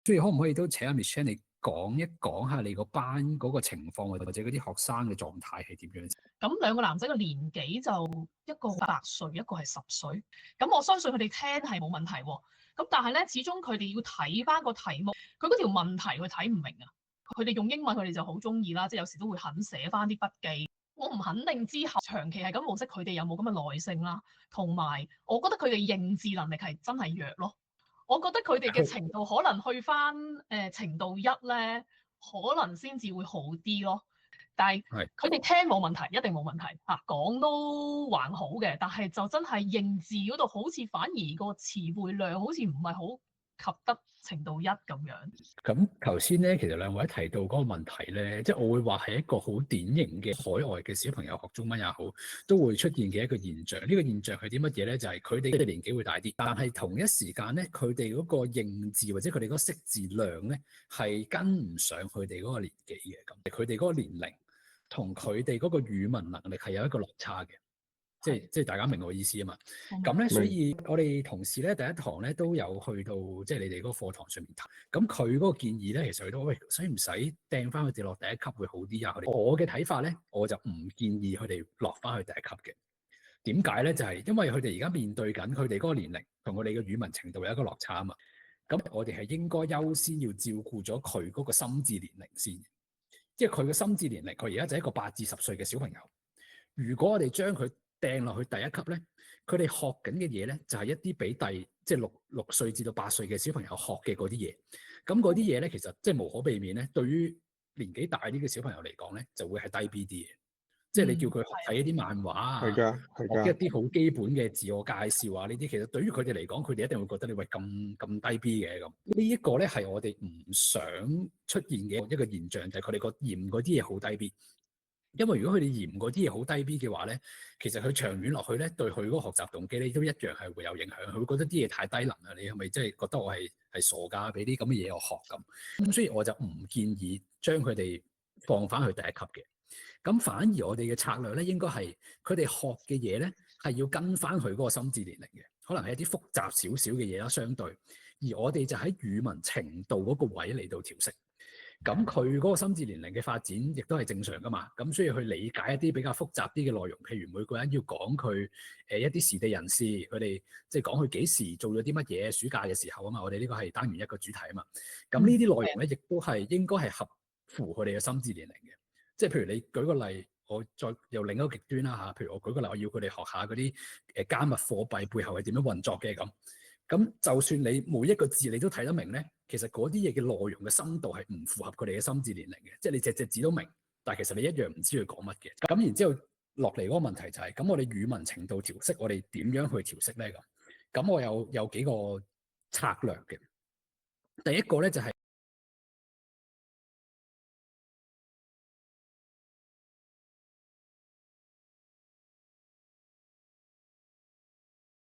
所以可唔可以都請阿 Michelle 你講下你個班嗰個情況，或者嗰啲學生嘅狀態係點樣？咁兩個男仔嘅年紀就一個8歲，一個係10歲。咁我相信佢哋聽係冇問題喎。咁但係咧，始終佢哋要睇翻個題目，佢嗰條問題佢睇唔明啊。佢哋用英文佢哋就好中意啦，即係有時都會肯寫翻啲筆記。我唔肯定之後長期係咁模式，佢哋有冇咁嘅耐性啦。同埋，我覺得佢哋認字能力係真係弱咯。我覺得佢哋嘅程度可能去翻程度1咧，可能先至會好啲咯。但係佢哋聽冇問題，一定冇問題嚇，講都還好嘅。但係就真係認字嗰度，好似反而個詞彙量好似唔係好及得程度1咁樣。咁頭先咧，其實兩位提到嗰個問題咧，即係我會話係一個好典型嘅海外嘅小朋友學中文也好，都會出現嘅一個現象。呢個現象係啲乜嘢咧？就係佢哋嘅年紀會大啲，但係同一時間咧，佢哋嗰個認字或者佢哋嗰個識字量咧，係跟唔上佢哋嗰個年紀嘅。咁佢哋嗰個年齡同佢哋嗰個語文能力係有一個落差嘅。即係大家明我意思啊嘛，咁咧，所以我哋同事咧第一堂咧都有去到即係你哋嗰個課堂上面談，咁佢嗰個建議咧，其實佢都喂，使唔使掟翻佢哋落第一級會好啲啊？我嘅睇法咧，我就唔建議佢哋落翻去第一級嘅。點解咧？就係因為佢哋而家面對緊佢哋嗰個年齡同佢哋嘅語文程度有一個落差啊嘛。咁我哋係應該優先要照顧咗佢嗰個心智年齡先，即係佢嘅心智年齡，佢而家就係一個8至10歲嘅小朋友。如果我哋將佢掟落去第一級咧，佢哋學緊嘅嘢咧就係一啲比即係6歲至到8歲嘅小朋友學嘅嗰啲嘢。咁嗰啲嘢咧，其實即係無可避免咧，對於年紀大啲嘅小朋友嚟講咧，就會係低 B 啲嘅。即係你叫佢學睇一啲漫畫啊，學一啲好基本嘅自我介紹啊，呢啲其實對於佢哋嚟講，佢哋一定會覺得你喂咁低 B 嘅咁。呢一個咧係我哋唔想出現嘅一個現象，就係佢哋嫌嗰啲嘢好低 B。因為如果佢哋嫌嗰啲嘢好低 B 嘅話咧，其實佢長遠落去咧，對佢嗰個學習動機咧都一樣係會有影響。佢會覺得啲嘢太低能啦，你係咪真係覺得我係傻㗎？俾啲咁嘅嘢我學咁。咁所以我就唔建議將佢哋放翻去第一級嘅。咁反而我哋嘅策略咧，應該係佢哋學嘅嘢咧係要跟翻佢嗰個心智年齡嘅，可能係一啲複雜少少嘅嘢啦，相對。而我哋就喺語文程度嗰個位嚟到調適。咁佢嗰個心智年齡嘅發展亦都係正常噶嘛，咁所以去理解一啲比較複雜啲嘅內容，譬如每個人要講佢一啲時地人事，佢哋即係講佢幾時做咗啲乜嘢，暑假嘅時候啊嘛，我哋呢個係單元一個主題啊嘛。咁呢啲內容咧，亦都係應該係合乎佢哋嘅心智年齡嘅。即係譬如你舉個例，我再由另一個極端啦嚇，譬如我舉個例，我要佢哋學下嗰啲加密貨幣背後係點樣運作嘅咁。咁就算你每一個字你都睇得明咧，其實嗰啲嘢嘅內容嘅深度係唔符合佢哋嘅心智年齡嘅，即係你隻字都明，但係其實你一樣唔知佢講乜嘅。咁然之後落嚟嗰個問題就係，咁我哋語文程度調適，我哋點樣去調適咧咁？咁我有幾個策略嘅。第一個咧就係